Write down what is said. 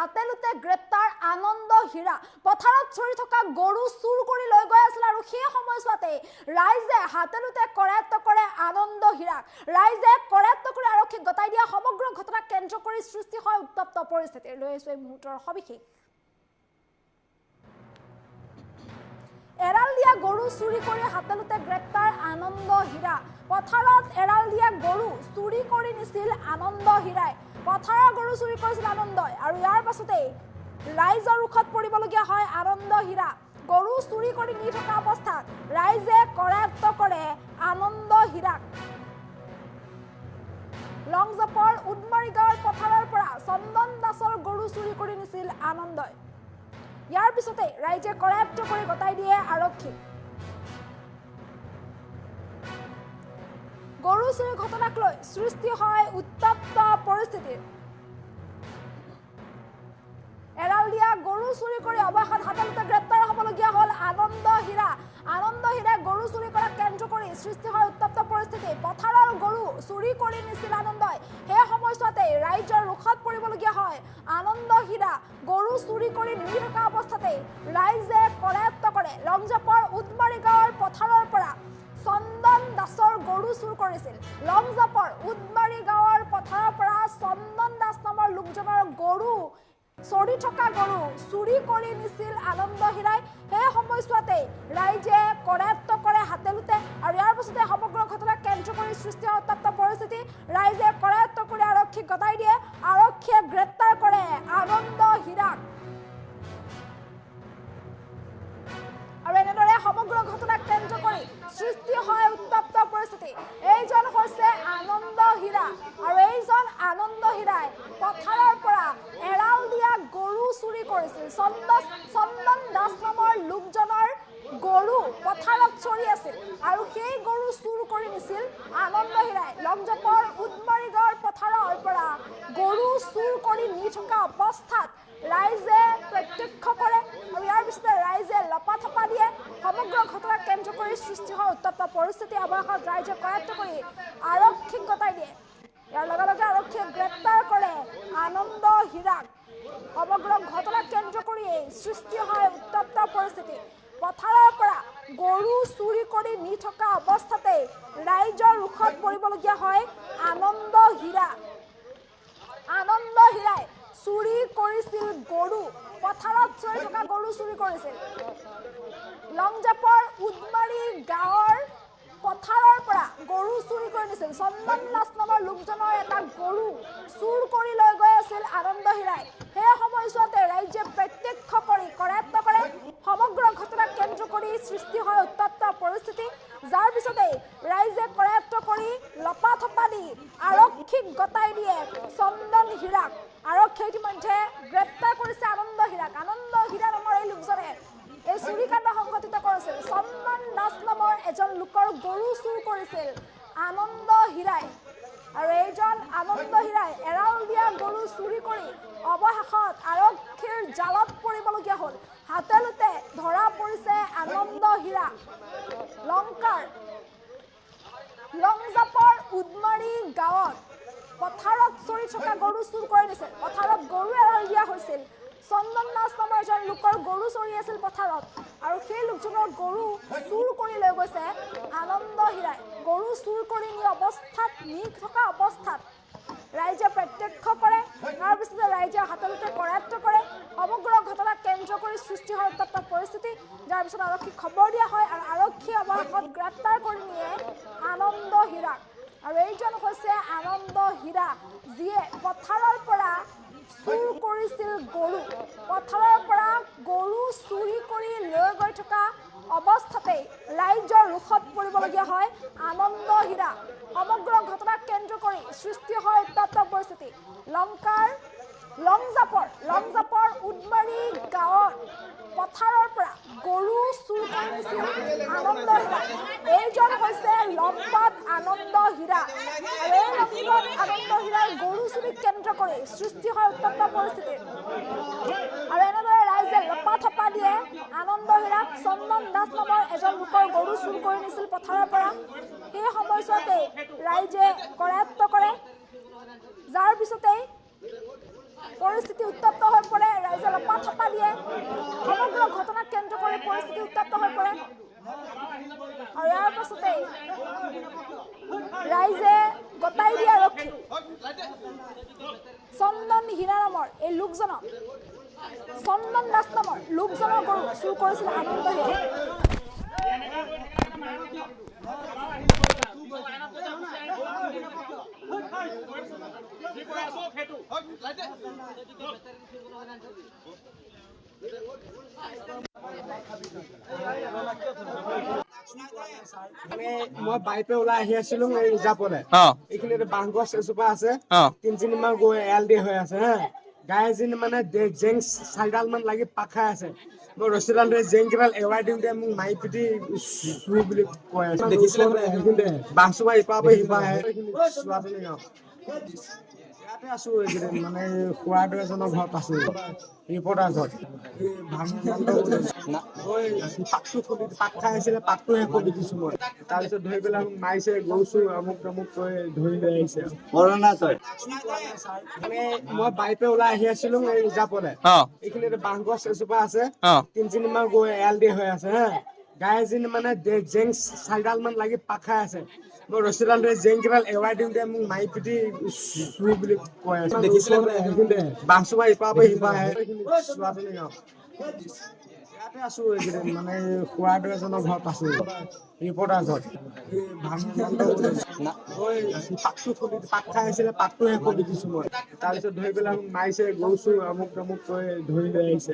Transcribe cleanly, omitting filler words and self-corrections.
হাতেলুতে গ্ৰেপ্তাৰ আনন্দ হীৰা পথাৰত চৰি থকা গৰু চুৰ কৰি লৈ গৈ আছিল আৰু সেই সময়ছোৱাতে ৰাইজে হাতেলুতে কৰায়ত্ব কৰে আনন্দ হীৰাক ৰাইজে কৰায়ত্ব কৰি আৰক্ষীক গতাই দিয়া সমগ্ৰ ঘটনা কেন্দ্ৰ কৰি সৃষ্টি হয় উত্তপ্ত পৰিস্থিতি লৈ আছো এই মুহূৰ্তৰ সবিশেষ এৰাল দিয়া গৰু চুৰি কৰি হাতেলুতে গ্ৰেপ্তাৰ আনন্দ হীৰা পথাৰত এৰাল দিয়া গৰু চুৰি কৰি নিছিল আনন্দ হীৰাই পথাৰৰ গৰু চুৰি কৰিছিল আনন্দই আৰু ইয়াৰ পাছতে ৰাইজৰ ৰুখত পৰিবলগীয়া হয় আনন্দ হীৰা গৰু চুৰি কৰি নি থকা অৱস্থাত ৰাইজে কৰায়ত্ব কৰে আনন্দ হীৰাক লংজাপৰ উদমাৰী গাঁৱৰ পথাৰৰ পৰা চন্দন দাসৰ গৰু চুৰি কৰি নিছিল আনন্দই ইয়াৰ পিছতে ৰাইজে কৰায়ত্ব কৰি গতাই দিয়ে আৰক্ষী গৰু চুৰি ঘটনাক লৈ সৃষ্টি হয় উত্তপ্ত পৰিস্থিতিৰ এৰাল দিয়া গৰু চুৰি কৰি অৱশেষত হাতেলুতে গ্ৰেপ্তাৰ হ'বলগীয়া হ'ল আনন্দ হীৰাই গৰু চুৰি কৰা কেন্দ্ৰ কৰি সৃষ্টি হয় উত্তপ্ত পৰিস্থিতি পথাৰৰ গৰু চুৰি কৰি নিছিল আনন্দই সেই সময়ছোৱাতে ৰাইজৰ ৰুখত পৰিবলগীয়া হয় আনন্দ হীৰা গৰু চুৰি কৰি নি থকা অৱস্থাতে ৰাইজে কৰায়ত্ব কৰে লংজাপৰ উদমাৰী গাঁৱৰ পথাৰৰ পৰা চন্দন দাসৰ গৰু চুৰ কৰিছিল লংজাপৰ উদমাৰী গাঁৱৰ পথাৰৰ পৰা চন্দন দাস নামৰ লোকজনৰ গৰু চৰি থকা গৰু চুৰি কৰি নিছিল আনন্দ হীৰাই সেই সময়ছোৱাতে ৰাইজে কৰায়ত্ব কৰে হাতেলুতে আৰু ইয়াৰ পাছতে সমগ্ৰ ঘটনা কেন্দ্ৰ কৰি সৃষ্টি হয় উত্তপ্ত পৰিস্থিতি ৰাইজে কৰায়ত্ব কৰি আৰক্ষীক গতাই দিয়ে আৰক্ষীয়ে গ্ৰেপ্তাৰ কৰে আনন্দ হীৰাক আৰু এনেদৰে সমগ্ৰ ঘটনা কেন্দ্ৰ কৰি সৃষ্টি হয় উত্তপ্ত পৰিস্থিতি এইজন হৈছে আনন্দ হীৰা আৰু এইজন আনন্দ হীৰাই পথাৰৰ পৰা এৰাল দিয়া গৰু চুৰি কৰিছিল চন্দন দাস নামৰ লোকজনৰ গৰু পথাৰত চৰি আছিল আৰু সেই গৰু চুৰ কৰি নিছিল আনন্দ হীৰাই লংজাপৰ উদমাৰী গাঁৱৰ পথাৰৰ পৰা গৰু চুৰ কৰি নি থকা অৱস্থাত ৰাইজে প্ৰত্যক্ষ কৰে আৰু ইয়াৰ পিছতে ৰাইজে লপাথপা দিয়ে সমগ্ৰ ঘটনা কেন্দ্ৰ কৰি সৃষ্টি হয় উত্তপ্ত পৰিস্থিতি অৱশেষত ৰাইজে কৰায়ত্ব কৰি আৰক্ষীক গতাই দিয়ে ইয়াৰ লগে লগে আৰক্ষীয়ে গ্ৰেপ্তাৰ কৰে আনন্দ হীৰাক সমগ্ৰ ঘটনা কেন্দ্ৰ কৰিয়েই সৃষ্টি হয় উত্তপ্ত পৰিস্থিতি পথাৰৰ পৰা গৰু চুৰি কৰি নি থকা অৱস্থাতে ৰাইজৰ ৰুখত পৰিবলগীয়া হয় আনন্দ হীৰাই চুৰি কৰিছিল গৰু পথাৰত চৰি থকা গৰু চুৰি কৰিছিল লংজাপৰ উদমাৰী গাঁৱৰ পথাৰৰ পৰা গৰু চুৰি কৰি নিছিল চন্দন দাস নামৰ লোকজনৰ এটা গৰু চুৰ কৰি লৈ গৈ আছিল আনন্দ হীৰাই সেই সময়ছোৱাতে ৰাইজে প্ৰত্যক্ষ কৰি কৰায়ত্ব কৰে সমগ্ৰ ঘটনা কেন্দ্ৰ কৰি সৃষ্টি হয় উত্তপ্ত পৰিস্থিতি যাৰ পিছতে ৰাইজে কৰায়ত্ব কৰি লপাথপা দি আৰক্ষীক গতাই দিয়ে চন্দন হীৰাক আৰক্ষীয়ে ইতিমধ্যে গ্ৰেপ্তাৰ কৰিছে আনন্দ হীৰা নামৰ এই লোকজনে এই চুৰিকাণ্ড সংঘটিত কৰিছিল চন্দন দাস নামৰ এজন লোকৰ গৰু চুৰ কৰিছিল আনন্দ হীৰাই আৰু এইজন আনন্দ হীৰাই এৰাল দিয়া গৰু চুৰি কৰি অৱশেষত আৰক্ষীৰ জালত পৰিবলগীয়া হ'ল হাতেলুতে ধৰা পৰিছে আনন্দ হীৰা লংজাপৰ উদমাৰী গাঁৱত পথাৰত চৰি থকা গৰু চুৰ কৰি নিছিল পথাৰত গৰু এৰাল দিয়া হৈছিল চন্দন দাস নামৰ এজন লোকৰ গৰু চৰি আছিল পথাৰত আৰু সেই লোকজনৰ গৰু চুৰ কৰি লৈ গৈছে আনন্দ হীৰাই গৰু চুৰ কৰি নি থকা অৱস্থাত ৰাইজে প্ৰত্যক্ষ কৰে তাৰপিছতে ৰাইজে হাতেলুতে কৰায়ত্ব কৰে সমগ্ৰ ঘটনা কেন্দ্ৰ কৰি সৃষ্টি হয় উত্তপ্ত পৰিস্থিতি যাৰ পিছত আৰক্ষীক খবৰ দিয়া হয় আৰু আৰক্ষীয়ে অৱশেষত গ্ৰেপ্তাৰ কৰি নিয়ে আনন্দ হীৰাক আৰু এইজন হৈছে আনন্দ হীৰা যিয়ে পথাৰৰ পৰা চুৰ কৰিছিল পথাৰৰ পৰা গৰু চুৰি কৰি লৈ গৈ থকা অৱস্থাতে ৰাইজৰ ৰুখত পৰিবলগীয়া হয় আনন্দ হীৰা সমগ্ৰ ঘটনা কেন্দ্ৰ কৰি সৃষ্টি হয় উত্তপ্ত পৰিস্থিতি লংজাপৰ উদমাৰী গাঁৱৰ পথাৰৰ পৰা গৰু চুৰ কৰি নিছিল আনন্দ হীৰা এইজন হৈছে লম্পট আনন্দ হীৰা আৰু এই লম্পট আনন্দ হীৰাৰ গৰু চুৰি কেন্দ্ৰ কৰি সৃষ্টি হয় উত্তপ্ত পৰিস্থিতি আৰু এনেদৰে ৰাইজে লপাথপা দিয়ে আনন্দ হীৰাক চন্দন দাস নামৰ এজন লোকৰ গৰু চুৰ কৰি নিছিল পথাৰৰ পৰা সেই সময়ছোৱাতে ৰাইজে কৰায়ত্ব কৰে যাৰ পিছতে পৰিস্থিতি উত্তপ্ত হৈ পৰে, ৰাইজে লপাথপা দিয়ে। সমগ্ৰ ঘটনাক কেন্দ্ৰ কৰি পৰিস্থিতি উত্তপ্ত হৈ পৰে আৰু ইয়াৰ পাছতেই ৰাইজে গতাই দিয়ে আৰক্ষী চন্দন হীৰা নামৰ এই লোকজনক, চন্দন দাস নামৰ লোকজনৰ গৰু চুৰ কৰিছিল আনন্দ হীৰাই। মই বাইপে ওলাই আহি আছিলো এই ৰিজাৰ্ভলে। এইখিনিতে বাঁহ গছ এজোপা আছে, 3 মান গৈ এল ডি হৈ আছে হা। গাই এজনী মানে জেং 4ডাল মান লাগি পাক খাই আছে। মই ৰছীডাল ধৰি জেং কেইডাল এৱাই দিওঁতে মোক মাৰি পিটি চুৰ বুলি কৈ আছে। দেখিছিলে বাঁহজোপা ইপাৰ পৰা সিপাৰ আহে। ইয়াতে আছো এইকেইদিন, মানে খুৰাদেউ এজনৰ ঘৰত আছো, ৰিপৰ্টাৰ ঘৰত। পাক খাই আছিলে, পাকটোহে খুলি দিছো মই। তাৰপিছত ধৰি পেলাই মাৰিছে, গৰু চুৰ অমুক তমুক কৈ ধৰি লৈ আহিছে। মই বাইপে ওলাই আহি আছিলো এই ৰিজাৰ্ভলে। এইখিনিতে বাঁহ গছ এজোপা আছে, 3 মান গৈ এল ডি হৈ আছে হা। গাই এজনী মানে জেং 4ডাল মান লাগি পাক খাই আছে। মই ৰছীডাল ধৰি জেং কেইডাল এৱাই দিওঁতে মোক মাৰি পিটি চুৰ বুলি কৈ আছে। দেখিছিলে বাঁহজোপা ইপাৰ পৰা সিপাৰ আহে। ইয়াতে আছো এইকেইদিন, মানে খুৰাদেউ এজনৰ ঘৰত আছো, ৰিপৰ্টাৰ ঘৰত। পাক খাই আছিলে, পাকটোহে খুলি দিছো মই। তাৰপিছত ধৰি পেলাই মাৰিছে, গৰু চুৰ অমুক তমুক কৈ ধৰি লৈ আহিছে।